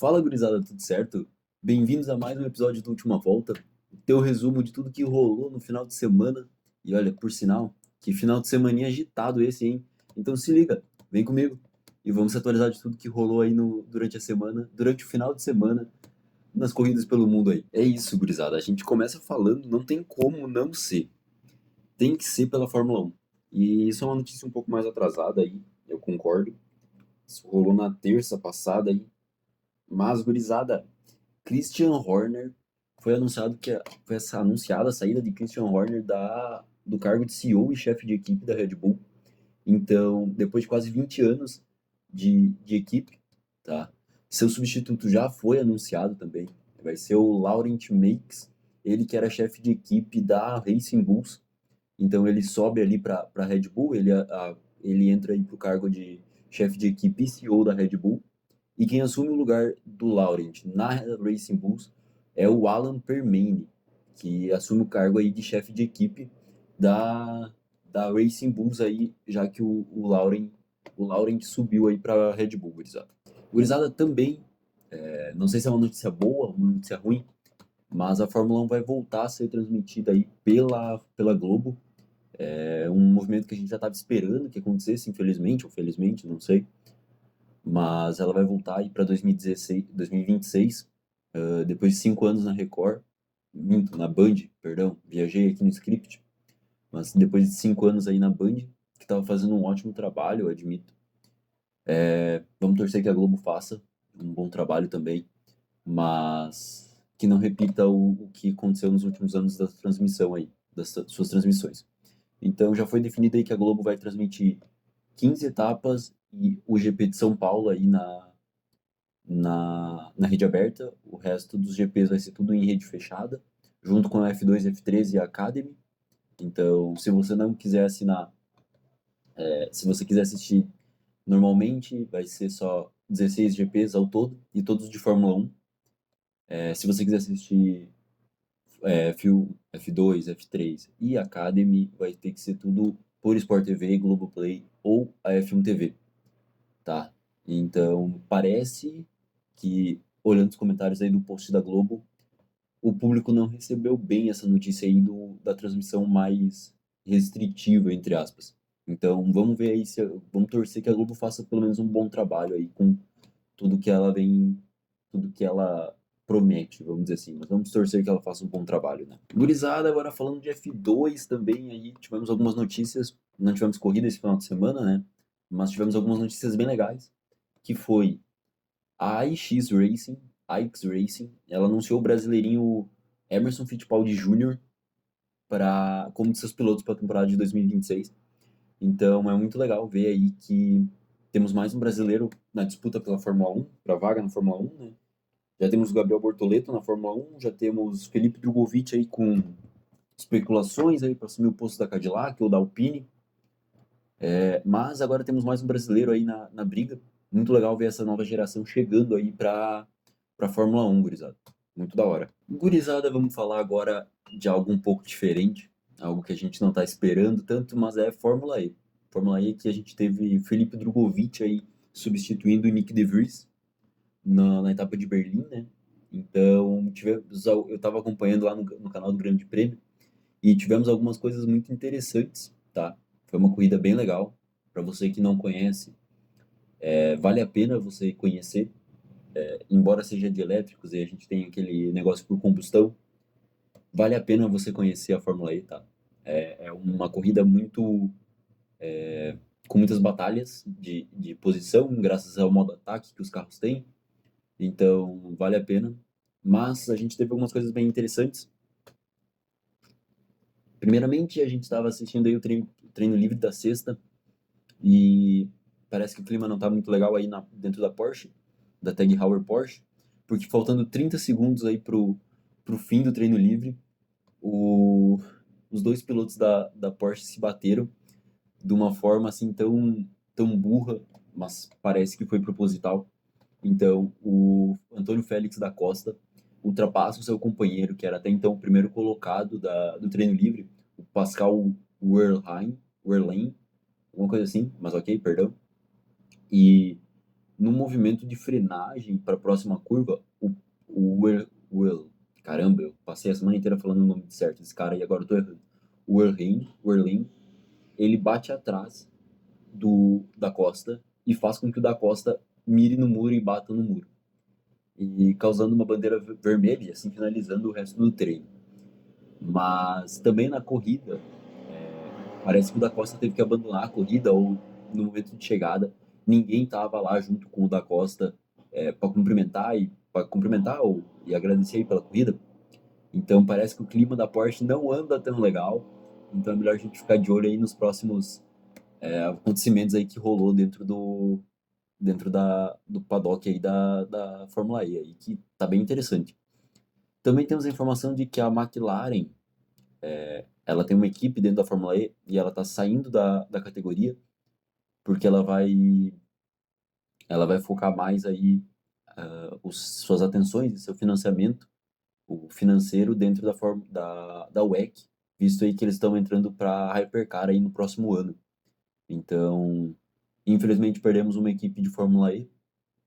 Fala, gurizada, tudo certo? Bem-vindos a mais um episódio do Última Volta, o teu resumo de tudo que rolou no final de semana. E olha, por sinal, que final de semaninha agitado esse, hein? Então se liga, vem comigo e vamos se atualizar de tudo que rolou aí durante a semana, durante o final de semana, nas corridas pelo mundo aí. É isso, gurizada, a gente começa falando, não tem como não ser. Tem que ser pela Fórmula 1. E isso é uma notícia um pouco mais atrasada aí, eu concordo. Isso rolou na terça passada aí. Mas, gurizada, Christian Horner foi anunciada a saída de Christian Horner do cargo de CEO e chefe de equipe da Red Bull. Então, depois de quase 20 anos de equipe, tá? Seu substituto já foi anunciado também. Vai ser o Laurent Makes, ele que era chefe de equipe da Racing Bulls. Então ele sobe ali para a Red Bull, ele entra aí para o cargo de chefe de equipe e CEO da Red Bull. E quem assume o lugar do Laurent na Racing Bulls é o Alan Permane, que assume o cargo aí de chefe de equipe da, da Racing Bulls aí, já que o Laurent subiu aí para a Red Bull, gurizada. Gurizada também, não sei se é uma notícia boa ou uma notícia ruim, mas a Fórmula 1 vai voltar a ser transmitida aí pela Globo. É um movimento que a gente já estava esperando que acontecesse, infelizmente ou felizmente, não sei, mas ela vai voltar aí para 2016, 2026, depois de 5 anos na Record, minto, na Band, perdão, viajei aqui no script, mas depois de 5 anos aí na Band, que estava fazendo um ótimo trabalho, eu admito. Vamos torcer que a Globo faça um bom trabalho também, mas que não repita o que aconteceu nos últimos anos da transmissão aí, das suas transmissões. Então já foi definido aí que a Globo vai transmitir 15 etapas e o GP de São Paulo aí na rede aberta. O resto dos GPs vai ser tudo em rede fechada, junto com a F2, F3 e a Academy. Então, se você não quiser assinar, se você quiser assistir normalmente, vai ser só 16 GPs ao todo, e todos de Fórmula 1. Se você quiser assistir F2, F3 e Academy, vai ter que ser tudo por Sport TV, Globoplay ou a F1 TV, tá? Então, parece que, olhando os comentários aí do post da Globo, o público não recebeu bem essa notícia aí da transmissão mais restritiva, entre aspas. Então, vamos ver aí, vamos torcer que a Globo faça pelo menos um bom trabalho aí com tudo que ela vem, tudo que ela promete, vamos dizer assim. Mas vamos torcer que ela faça um bom trabalho, né? Gurizada, agora falando de F2 também, aí tivemos algumas notícias, não tivemos corrida esse final de semana, né? Mas tivemos algumas notícias bem legais, que foi a iX Racing, ela anunciou o brasileirinho Emerson Fittipaldi Jr. Como um de seus pilotos para a temporada de 2026. Então é muito legal ver aí que temos mais um brasileiro na disputa pela Fórmula 1, para vaga na Fórmula 1, né? Já temos o Gabriel Bortoleto na Fórmula 1, já temos Felipe Drogovic aí com especulações aí para assumir o posto da Cadillac ou da Alpine. Mas agora temos mais um brasileiro aí na briga. Muito legal ver essa nova geração chegando aí para Fórmula 1, gurizada. Muito da hora. Gurizada, vamos falar agora de algo um pouco diferente, algo que a gente não está esperando tanto, mas é Fórmula E. Fórmula E que a gente teve Felipe Drogovic aí substituindo o Nick De Vries na etapa de Berlim, né? Então, eu estava acompanhando lá no canal do Grande Prêmio e tivemos algumas coisas muito interessantes, tá? Foi uma corrida bem legal. Para você que não conhece, vale a pena você conhecer, embora seja de elétricos e a gente tem aquele negócio por combustão, vale a pena você conhecer a Fórmula E, tá? É uma corrida com muitas batalhas de posição, graças ao modo ataque que os carros têm. Então, vale a pena. Mas a gente teve algumas coisas bem interessantes. Primeiramente, a gente estava assistindo aí o treino livre da sexta e parece que o clima não tá muito legal aí dentro da Porsche, da Tag Heuer Porsche, porque faltando 30 segundos aí pro fim do treino livre, o, os dois pilotos da Porsche se bateram de uma forma assim tão burra, mas parece que foi proposital. Então, o Antônio Félix da Costa ultrapassa o seu companheiro, que era até então o primeiro colocado do treino livre, o Pascal Wehrlein, alguma coisa assim, mas ok, perdão. E no movimento de frenagem para a próxima curva, caramba, eu passei a semana inteira falando o nome certo desse cara e agora eu tô errando. O Erlin, ele bate atrás do da Costa e faz com que o da Costa mire no muro e bata no muro, e causando uma bandeira vermelha, e assim finalizando o resto do treino. Mas também na corrida, parece que o da Costa teve que abandonar a corrida ou no momento de chegada, ninguém estava lá junto com o da Costa para cumprimentar e agradecer aí pela corrida. Então parece que o clima da Porsche não anda tão legal. Então é melhor a gente ficar de olho aí nos próximos acontecimentos aí que rolou do paddock aí da Fórmula E aí, que tá bem interessante. Também temos a informação de que a McLaren, ela tem uma equipe dentro da Fórmula E e ela tá saindo da categoria porque ela vai focar mais aí suas atenções e seu financiamento, o financeiro dentro da WEC, visto aí que eles estão entrando para a Hypercar aí no próximo ano. Então, infelizmente perdemos uma equipe de Fórmula E,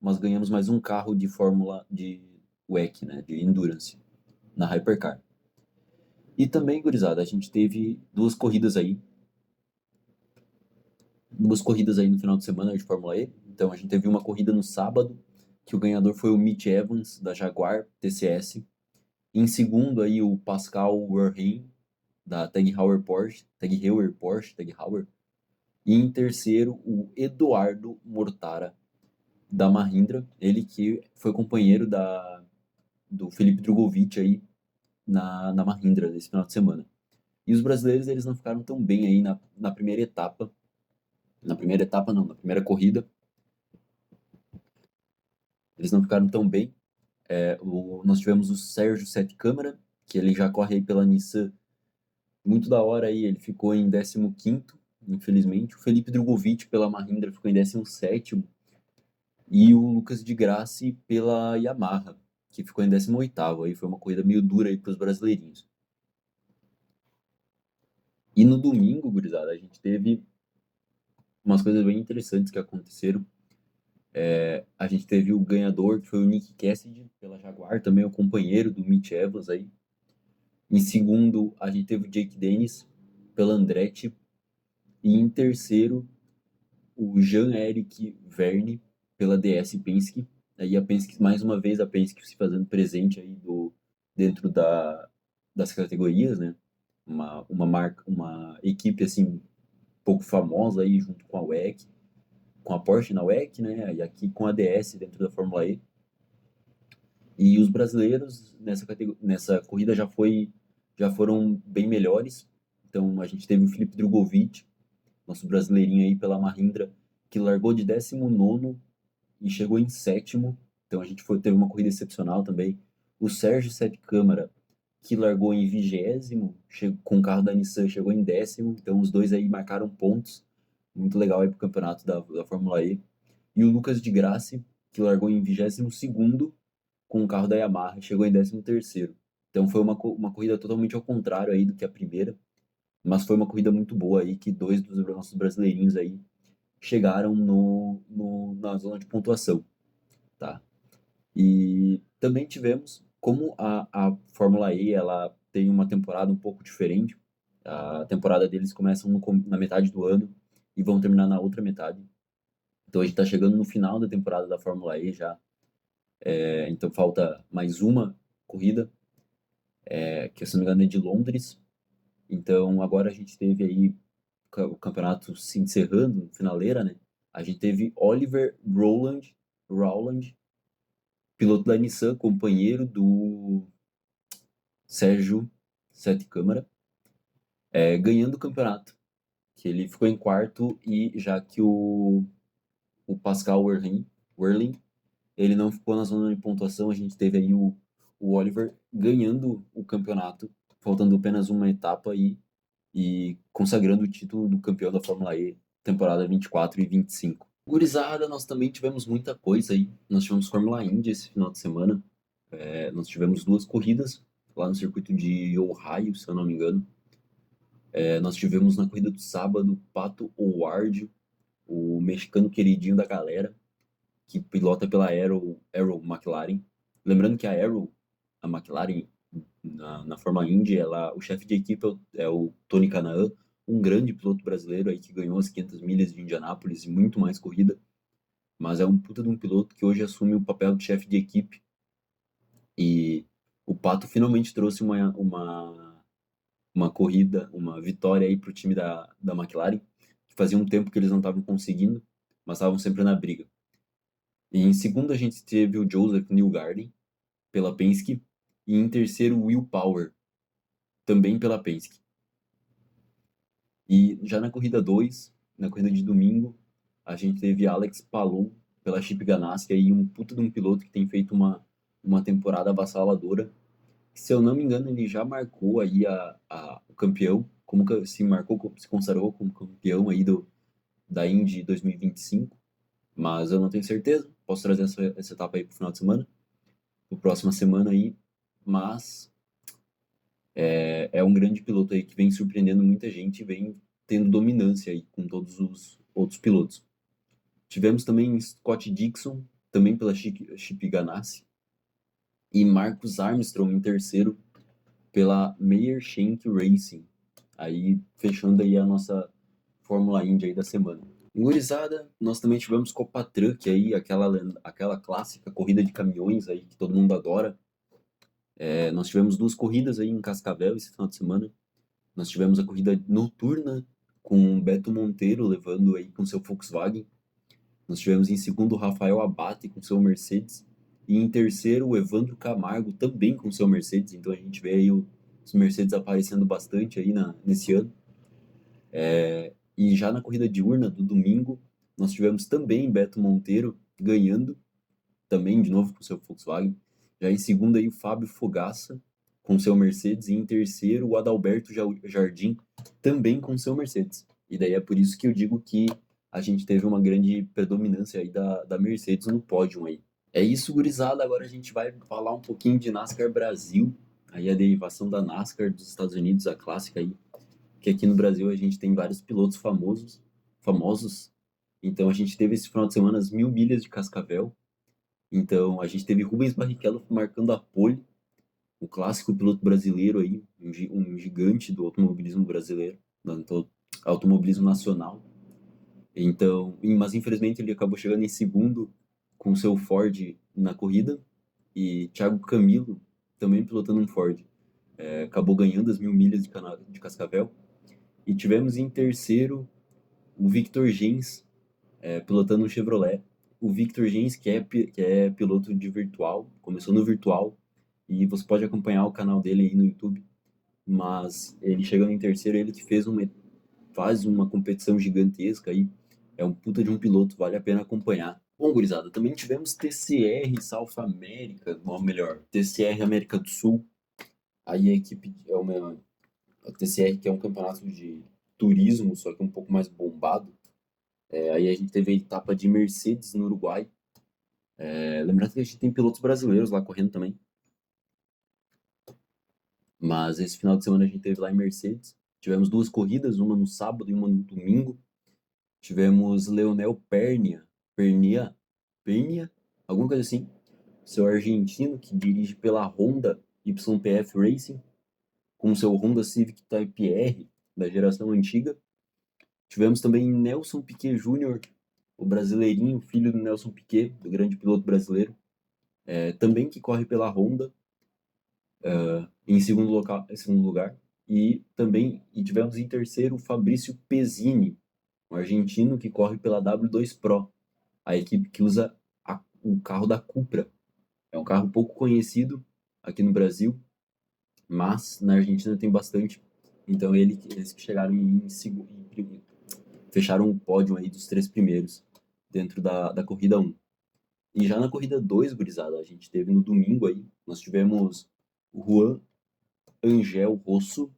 mas ganhamos mais um carro de Fórmula de WEC, né, de Endurance, na Hypercar. E também, gurizada, a gente teve duas corridas aí no final de semana de Fórmula E. Então a gente teve uma corrida no sábado, que o ganhador foi o Mitch Evans, da Jaguar TCS. Em segundo aí o Pascal Wehrlein, da Tag Heuer Porsche, Tag Heuer. E em terceiro o Eduardo Mortara, da Mahindra, ele que foi companheiro do Felipe Drugovich aí na Mahindra nesse final de semana. E os brasileiros, eles não ficaram tão bem aí na primeira etapa. Na primeira etapa não, na primeira corrida. Eles não ficaram tão bem. Nós tivemos o Sérgio Sete Câmara, que ele já corre aí pela Nissan muito da hora aí, ele ficou em 15º, infelizmente. O Felipe Drugovich pela Mahindra ficou em 17º. E o Lucas de Grassi pela Yamaha, que ficou em 18º. Aí foi uma corrida meio dura aí para os brasileirinhos. E no domingo, gurizada, a gente teve umas coisas bem interessantes que aconteceram. A gente teve o ganhador, que foi o Nick Cassidy, pela Jaguar, também o companheiro do Mitch Evans aí. Em segundo, a gente teve o Jake Dennis, pela Andretti. E em terceiro, o Jean-Eric Verne, pela DS Penske. Aí a Penske, mais uma vez, a Penske se fazendo presente aí dentro das categorias, né? Uma equipe, assim, pouco famosa aí, junto com a WEC, com a Porsche na WEC, né? E aqui com a DS dentro da Fórmula E. E os brasileiros nessa corrida já foram bem melhores. Então a gente teve o Felipe Drugovich, nosso brasileirinho aí pela Mahindra, que largou de 19º e chegou em 7º. Então a gente teve uma corrida excepcional também. O Sérgio Sete Câmara, que largou em 20º, com o carro da Nissan, chegou em 10º. Então os dois aí marcaram pontos. Muito legal aí pro campeonato da Fórmula E. E o Lucas de Grassi, que largou em 22º com o carro da Yamaha, chegou em 13º. Então foi uma corrida totalmente ao contrário aí do que a primeira, mas foi uma corrida muito boa aí, que dois dos nossos brasileirinhos aí chegaram na zona de pontuação, tá? E também tivemos, como a Fórmula E, ela tem uma temporada um pouco diferente, a temporada deles começa na metade do ano e vão terminar na outra metade. Então a gente está chegando no final da temporada da Fórmula E já. Então falta mais uma corrida, que se não me engano é de Londres. Então agora a gente teve aí o campeonato se encerrando, finaleira, né? A gente teve Oliver Rowland, piloto da Nissan, companheiro do Sérgio Sete Câmara, ganhando o campeonato. Que ele ficou em quarto e já que o Pascal Wehrlein, ele não ficou na zona de pontuação, a gente teve aí o Oliver ganhando o campeonato, faltando apenas uma etapa aí e consagrando o título do campeão da Fórmula E, temporada 24 e 25. Gurizada, nós também tivemos muita coisa aí. Nós tivemos Fórmula Indy esse final de semana. Nós tivemos duas corridas lá no circuito de Ohio, se eu não me engano. Nós tivemos na corrida do sábado Pato O'Ward, o mexicano queridinho da galera. que pilota pela Arrow McLaren. Lembrando que a McLaren, na Fórmula Indy, o chefe de equipe é o Tony Kanaan, um grande piloto brasileiro aí que ganhou as 500 milhas de Indianápolis e muito mais corrida, mas é um puta de um piloto que hoje assume o papel de chefe de equipe. E o Pato finalmente trouxe uma corrida, uma vitória aí pro time da McLaren, que fazia um tempo que eles não estavam conseguindo, mas estavam sempre na briga. E em segundo a gente teve o Joseph Newgarden, pela Penske, e em terceiro o Will Power, também pela Penske. E já na corrida 2, na corrida de domingo, a gente teve Alex Palou pela Chip Ganassi, aí um puta de um piloto que tem feito uma temporada avassaladora. Se eu não me engano, ele já marcou aí o campeão, se consagrou como campeão aí da Indy 2025, mas eu não tenho certeza. Posso trazer essa etapa aí pro final de semana, pro próxima semana aí, mas é um grande piloto aí que vem surpreendendo muita gente e vem tendo dominância aí com todos os outros pilotos. Tivemos também Scott Dixon, também pela Chip Ganassi, e Marcus Armstrong em terceiro pela Meyer Shank Racing. Aí, fechando aí a nossa Fórmula Indy aí da semana. Gurizada, nós também tivemos Copa Truck aí, aquela clássica corrida de caminhões aí que todo mundo adora. Nós tivemos duas corridas aí em Cascavel esse final de semana. Nós tivemos a corrida noturna com o Beto Monteiro levando aí com seu Volkswagen. Nós tivemos em segundo o Rafael Abate com seu Mercedes. E em terceiro o Evandro Camargo também com seu Mercedes. Então a gente vê aí os Mercedes aparecendo bastante aí nesse ano. E já na corrida diurna do domingo, nós tivemos também Beto Monteiro ganhando, também de novo com seu Volkswagen. Já em segundo aí o Fábio Fogaça com seu Mercedes. E em terceiro o Adalberto Jardim também com seu Mercedes. E daí é por isso que eu digo que a gente teve uma grande predominância aí da Mercedes no pódio aí. É isso, gurizada. Agora a gente vai falar um pouquinho de NASCAR Brasil, aí a derivação da NASCAR dos Estados Unidos, a clássica aí, que aqui no Brasil a gente tem vários pilotos famosos. Então a gente teve esse final de semana as 1.000 milhas de Cascavel. Então a gente teve Rubens Barrichello marcando a pole, o clássico piloto brasileiro aí, um gigante do automobilismo brasileiro, do automobilismo nacional. Então, mas infelizmente ele acabou chegando em segundo com o seu Ford na corrida, e Thiago Camilo também pilotando um Ford. Acabou ganhando as 1.000 milhas de Cascavel. E tivemos em terceiro o Victor Gens, pilotando um Chevrolet. O Victor Gens, que é piloto de virtual, começou no virtual, e você pode acompanhar o canal dele aí no YouTube. Mas ele chegando em terceiro, ele que faz uma competição gigantesca aí. É um puta de um piloto, vale a pena acompanhar. Bom, gurizada, também tivemos TCR South America, ou melhor, TCR América do Sul. Aí a equipe a TCR, que é um campeonato de turismo, só que um pouco mais bombado. Aí a gente teve a etapa de Mercedes no Uruguai. Lembrando que a gente tem pilotos brasileiros lá correndo também. Mas esse final de semana a gente teve lá em Mercedes. Tivemos duas corridas, uma no sábado e uma no domingo. Tivemos Leonel Pernia, alguma coisa assim. Seu argentino que dirige pela Honda YPF Racing, com seu Honda Civic Type R da geração antiga. Tivemos também Nelson Piquet Jr., o brasileirinho, filho do Nelson Piquet, do grande piloto brasileiro, também que corre pela Honda, em segundo lugar. E tivemos em terceiro o Fabrício Pezzini, um argentino que corre pela W2 Pro, a equipe que usa o carro da Cupra. É um carro pouco conhecido aqui no Brasil, mas na Argentina tem bastante. Então eles que chegaram em segundo, fecharam o pódio aí dos três primeiros dentro da corrida 1. E já na corrida 2, gurizada, a gente teve no domingo aí, nós tivemos o Juan Angel Rosso,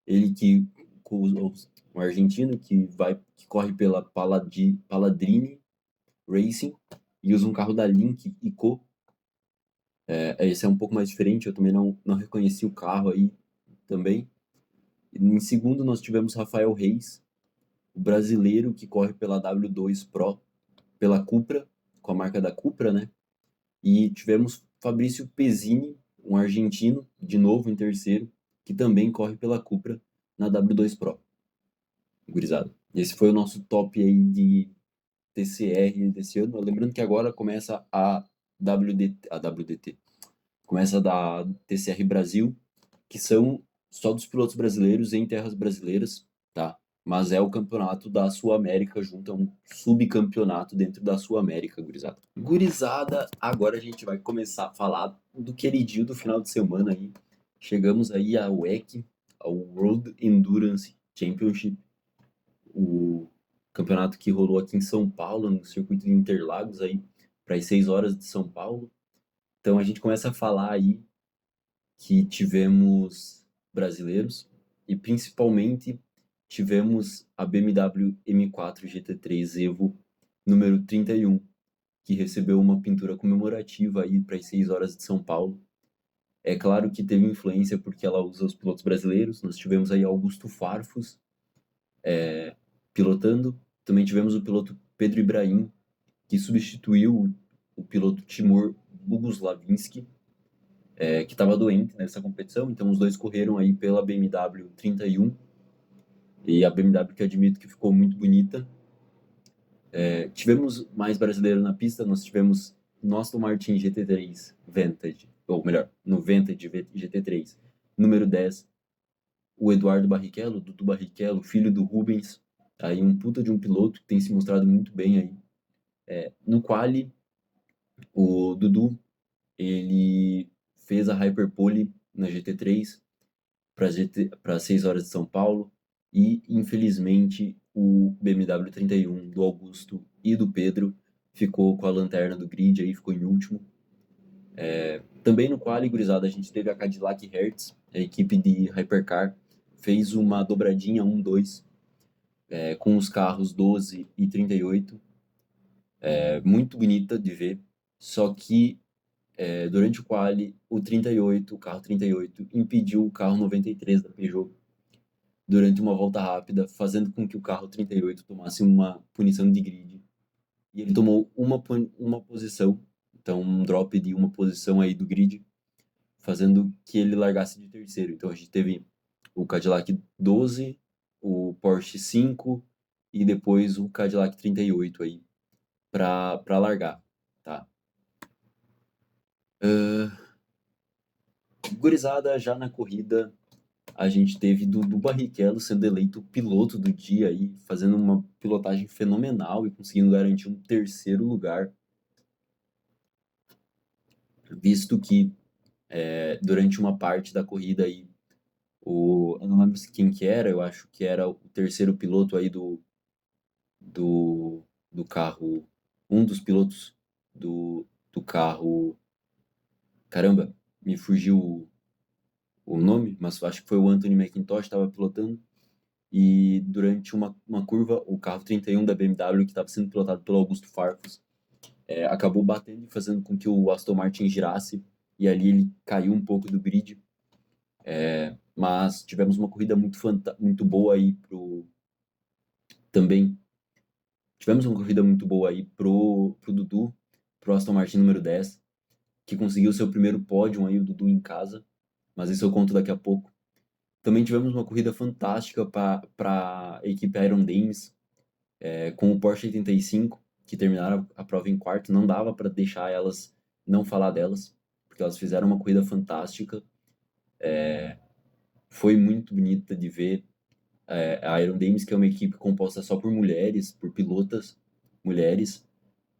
ele que um argentino que corre pela Paladrini Racing e usa um carro da Link Co. Esse é um pouco mais diferente, eu também não reconheci o carro aí também. Em segundo, nós tivemos Rafael Reis, o brasileiro que corre pela W2 Pro, pela Cupra. com a marca da Cupra, né? E tivemos Fabrício Pezzini, um argentino, de novo em terceiro, que também corre pela Cupra na W2 Pro. Gurizada. Esse foi o nosso top aí de TCR desse ano. Lembrando que agora começa a WDT. Começa da TCR Brasil, que são só dos pilotos brasileiros em terras brasileiras, tá? Mas é o campeonato da Sul-América junto a um subcampeonato dentro da Sul-América, gurizada. Gurizada, agora a gente vai começar a falar do queridinho do final de semana aí. Chegamos aí ao WEC, ao World Endurance Championship, o campeonato que rolou aqui em São Paulo, no circuito de Interlagos aí, para as 6 horas de São Paulo. Então a gente começa a falar aí que tivemos brasileiros e principalmente tivemos a BMW M4 GT3 Evo número 31, que recebeu uma pintura comemorativa aí para as 6 horas de São Paulo. É claro que teve influência porque ela usa os pilotos brasileiros. Nós tivemos aí Augusto Farfus pilotando. Também tivemos o piloto Pedro Ibrahim, que substituiu o piloto Timur Boguslavinsky, que estava doente nessa competição. Então os dois correram aí pela BMW 31 e a BMW que eu admito que ficou muito bonita. Tivemos mais brasileiro na pista. Nós tivemos no Aston Martin GT3 Vantage, ou melhor, no Vantage GT3 número 10, o Eduardo Barrichello, Dudu Barrichello, filho do Rubens, aí um puta de um piloto que tem se mostrado muito bem aí. No quali, o Dudu, ele fez a Hyperpole na GT3 para 6 horas de São Paulo e, infelizmente, o BMW 31 do Augusto e do Pedro ficou com a lanterna do grid aí, ficou em último. Também no quali, gurizada, a gente teve a Cadillac Hertz, a equipe de Hypercar, fez uma dobradinha 1-2 com os carros 12 e 38, muito bonita de ver, só que durante o quali, o carro 38, impediu o carro 93 da Peugeot durante uma volta rápida, fazendo com que o carro 38 tomasse uma punição de grid. E ele tomou uma posição, então um drop de uma posição aí do grid, fazendo que ele largasse de terceiro. Então a gente teve o Cadillac 12, o Porsche 5 e depois o Cadillac 38 aí para largar, tá? Gurizada, já na corrida, a gente teve Dudu Barrichello sendo eleito piloto do dia aí, fazendo uma pilotagem fenomenal e conseguindo garantir um terceiro lugar, visto que durante uma parte da corrida aí, eu não lembro quem que era, eu acho que era o terceiro piloto aí do, do carro, um dos pilotos do carro, caramba, me fugiu o nome, mas acho que foi o Anthony McIntosh que estava pilotando. E durante uma curva, o carro 31 da BMW, que estava sendo pilotado pelo Augusto Farfus, acabou batendo e fazendo com que o Aston Martin girasse, e ali ele caiu um pouco do grid. Mas tivemos uma corrida muito boa aí também. Tivemos uma corrida muito boa aí pro Dudu, pro Aston Martin número 10, que conseguiu seu primeiro pódio aí, o Dudu em casa, mas isso eu conto daqui a pouco. Também tivemos uma corrida fantástica para a equipe Iron Dames, com o Porsche 85, que terminaram a prova em quarto. Não dava para deixar elas não falar delas, porque elas fizeram uma corrida fantástica. Foi muito bonita de ver. A Iron Dames, que é uma equipe composta só por mulheres, por pilotas mulheres,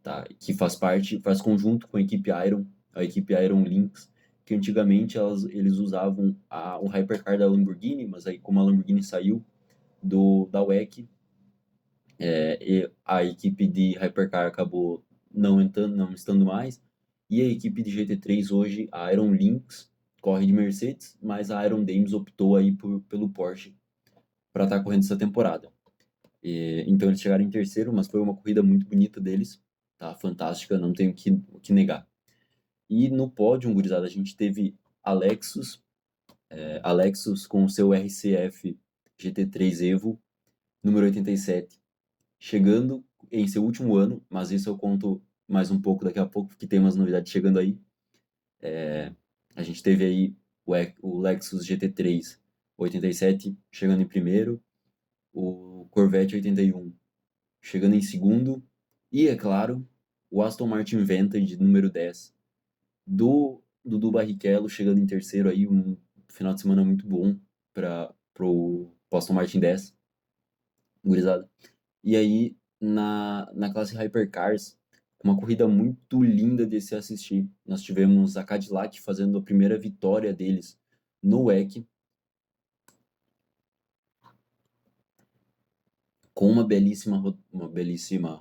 tá? Que faz conjunto com a equipe Iron Lynx, que antigamente eles usavam o Hypercar da Lamborghini, mas aí como a Lamborghini saiu da WEC, e a equipe de Hypercar acabou não estando mais, e a equipe de GT3 hoje, a Iron Lynx, corre de Mercedes, mas a Iron Dames optou aí pelo Porsche para estar correndo essa temporada. Então eles chegaram em terceiro, mas foi uma corrida muito bonita deles, tá? Fantástica, não tenho o que negar. E no pódio, gurizada, a gente teve Alexus com o seu RCF GT3 Evo, número 87, chegando em seu último ano, mas isso eu conto mais um pouco daqui a pouco, porque tem umas novidades chegando aí. A gente teve aí o Lexus GT3 87 chegando em primeiro, o Corvette 81 chegando em segundo, e, é claro, o Aston Martin Vantage número 10 do Dudu Barrichello chegando em terceiro aí, um final de semana muito bom para pro Aston Martin 10, gurizada. E aí, na classe Hypercars, uma corrida muito linda de se assistir. Nós tivemos a Cadillac fazendo a primeira vitória deles no WEC, com uma belíssima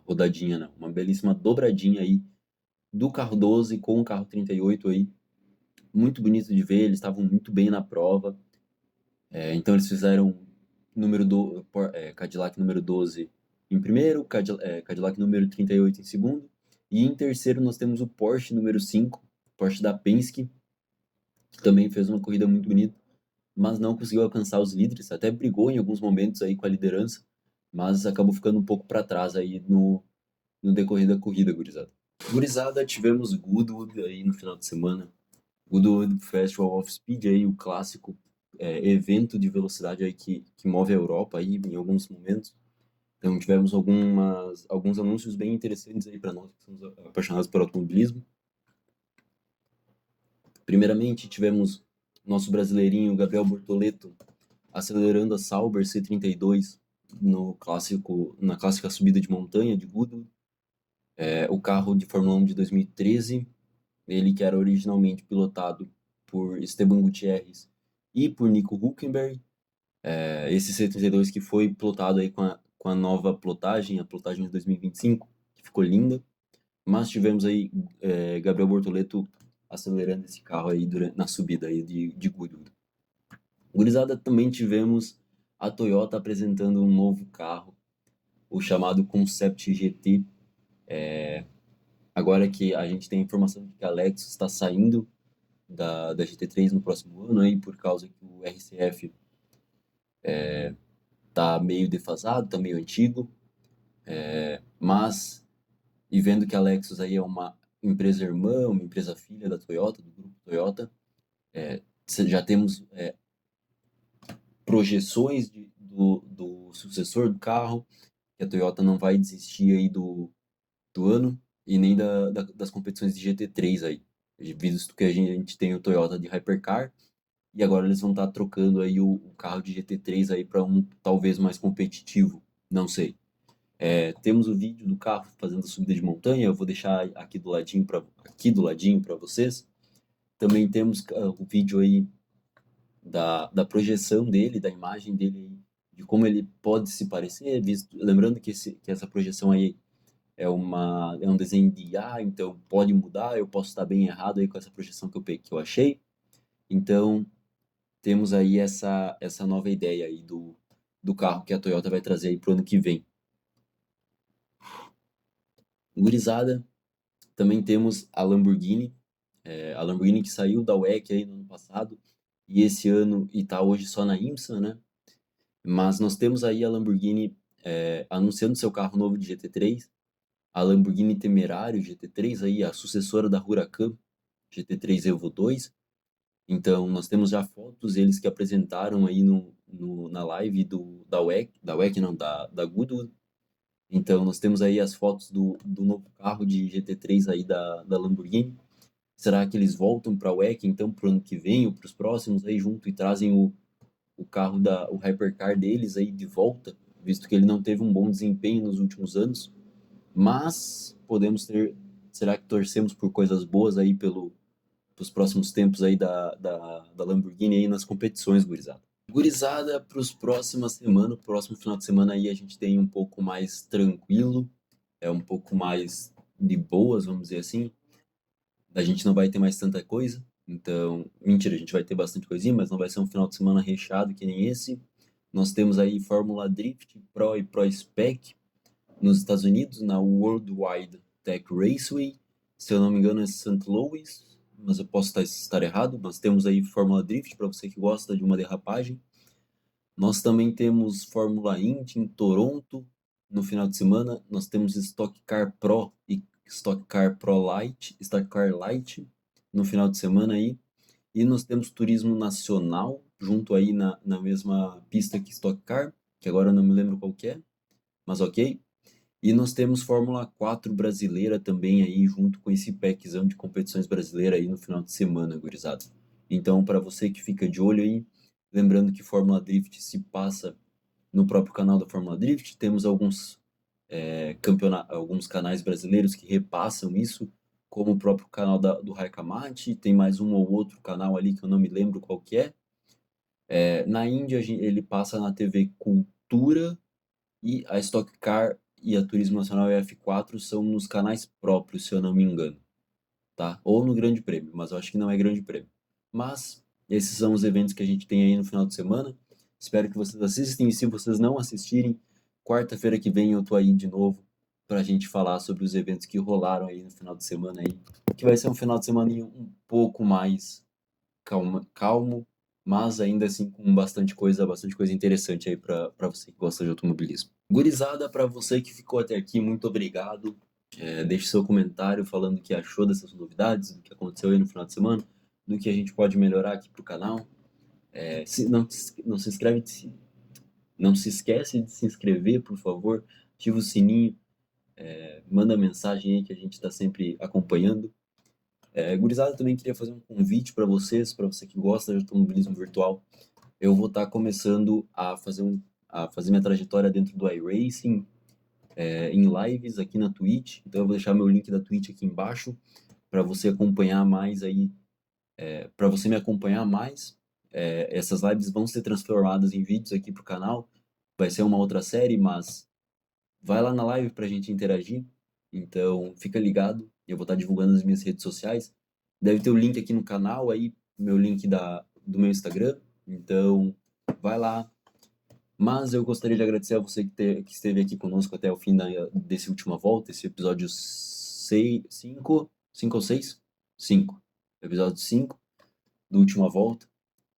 rodadinha, não, uma belíssima dobradinha aí do carro 12 com o carro 38 aí. Muito bonito de ver, eles estavam muito bem na prova. Então eles fizeram Cadillac número 12 em primeiro, Cadillac número 38 em segundo, e em terceiro nós temos o Porsche número 5, Porsche da Penske, que também fez uma corrida muito bonita, mas não conseguiu alcançar os líderes, até brigou em alguns momentos aí com a liderança, mas acabou ficando um pouco para trás aí no decorrer da corrida, gurizada. Gurizada, tivemos Goodwood aí no final de semana, Goodwood Festival of Speed aí, o clássico evento de velocidade aí que move a Europa aí em alguns momentos. Então tivemos alguns anúncios bem interessantes aí para nós que somos apaixonados por automobilismo. Primeiramente, tivemos nosso brasileirinho Gabriel Bortoleto acelerando a Sauber C32 na clássica subida de montanha de Goodwood. O carro de Fórmula 1 de 2013, ele que era originalmente pilotado por Esteban Gutierrez e por Nico Hülkenberg. Esse C32 que foi plotado aí com a nova plotagem, a plotagem de 2025, que ficou linda. Mas tivemos aí Gabriel Bortoleto acelerando esse carro aí na subida aí de Goodwood. Gurizada, também tivemos a Toyota apresentando um novo carro, o chamado Concept GT. Agora que a gente tem a informação de que a Lexus está saindo da GT3 no próximo ano, aí, por causa que o RCF tá meio defasado, tá meio antigo, mas, e vendo que a Lexus aí é uma empresa irmã, uma empresa filha da Toyota, do grupo Toyota, já temos projeções do sucessor do carro, que a Toyota não vai desistir aí do ano e nem das competições de GT3 aí, visto que a gente tem o Toyota de Hypercar, e agora eles vão estar trocando aí o carro de GT3 aí para um talvez mais competitivo, não sei. Temos o vídeo do carro fazendo a subida de montanha, eu vou deixar aqui do ladinho para vocês. Também temos o vídeo aí da projeção dele, da imagem dele aí, de como ele pode se parecer, lembrando que essa projeção aí é um desenho de IA, então pode mudar, eu posso estar bem errado aí com essa projeção que eu achei. Então, temos aí essa nova ideia aí do carro que a Toyota vai trazer aí pro ano que vem. Gurizada, também temos a Lamborghini que saiu da WEC aí no ano passado, e esse ano, e tá hoje só na IMSA, né? Mas nós temos aí a Lamborghini anunciando seu carro novo de GT3, a Lamborghini Temerario GT3, aí, a sucessora da Huracan GT3 Evo 2. Então, nós temos já fotos, eles que apresentaram aí na live da WEC não, da Goodwood. Então, nós temos aí as fotos do novo carro de GT3 aí da Lamborghini. Será que eles voltam para a WEC, então, para o ano que vem ou para os próximos aí junto e trazem o carro o Hypercar deles aí de volta, visto que ele não teve um bom desempenho nos últimos anos? Mas será que torcemos por coisas boas aí pelos próximos tempos aí da Lamborghini aí nas competições, gurizada? Gurizada, para os próximas semanas, próximo final de semana aí a gente tem um pouco mais tranquilo, um pouco mais de boas, vamos dizer assim. A gente não vai ter mais tanta coisa, então, mentira, a gente vai ter bastante coisinha, mas não vai ser um final de semana recheado que nem esse. Nós temos aí Fórmula Drift Pro e Pro Spec nos Estados Unidos, na Worldwide Tech Raceway, se eu não me engano é St. Louis, mas eu posso estar errado. Nós temos aí Fórmula Drift, para você que gosta de uma derrapagem. Nós também temos Fórmula Indy em Toronto, no final de semana. Nós temos Stock Car Pro e Stock Car Pro Light, Stock Car Light no final de semana aí. E nós temos turismo nacional junto aí na mesma pista que Stock Car, que agora eu não me lembro qual que é, mas ok. E nós temos Fórmula 4 brasileira também aí, junto com esse packzão de competições brasileiras aí no final de semana, gurizada. Então, para você que fica de olho aí, lembrando que Fórmula Drift se passa no próprio canal da Fórmula Drift, temos alguns canais brasileiros que repassam isso, como o próprio canal do Raikkonen, tem mais um ou outro canal ali que eu não me lembro qual que é. Na Índia, ele passa na TV Cultura, e a Stock Car e a Turismo Nacional e a F4 são nos canais próprios, se eu não me engano, tá? Ou no Grande Prêmio, mas eu acho que não é Grande Prêmio. Mas esses são os eventos que a gente tem aí no final de semana. Espero que vocês assistam, e se vocês não assistirem, quarta-feira que vem eu tô aí de novo pra gente falar sobre os eventos que rolaram aí no final de semana aí, que vai ser um final de semana um pouco mais calmo, mas ainda assim com bastante coisa interessante aí para você que gosta de automobilismo. Gurizada, para você que ficou até aqui, muito obrigado. Deixe seu comentário falando o que achou dessas novidades, do que aconteceu aí no final de semana, do que a gente pode melhorar aqui pro canal. Não se inscreve, não se esquece de se inscrever, por favor. Ativa o sininho, manda mensagem aí que a gente está sempre acompanhando. Gurizada, também queria fazer um convite para você que gosta de automobilismo virtual. Eu vou estar começando a fazer minha trajetória dentro do iRacing, em lives aqui na Twitch. Então eu vou deixar meu link da Twitch aqui embaixo para você acompanhar mais aí, para você me acompanhar mais. Essas lives vão ser transformadas em vídeos aqui pro canal. Vai ser uma outra série, mas vai lá na live para a gente interagir. Então fica ligado. Eu vou estar divulgando nas minhas redes sociais. Deve ter o link aqui no canal aí, meu link do meu Instagram. Então vai lá. Mas eu gostaria de agradecer a você que esteve aqui conosco até o fim desse última volta, esse episódio 5 ou 6? 5. Episódio 5 do Última Volta.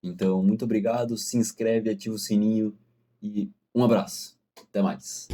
Então, muito obrigado, se inscreve, ativa o sininho e um abraço. Até mais.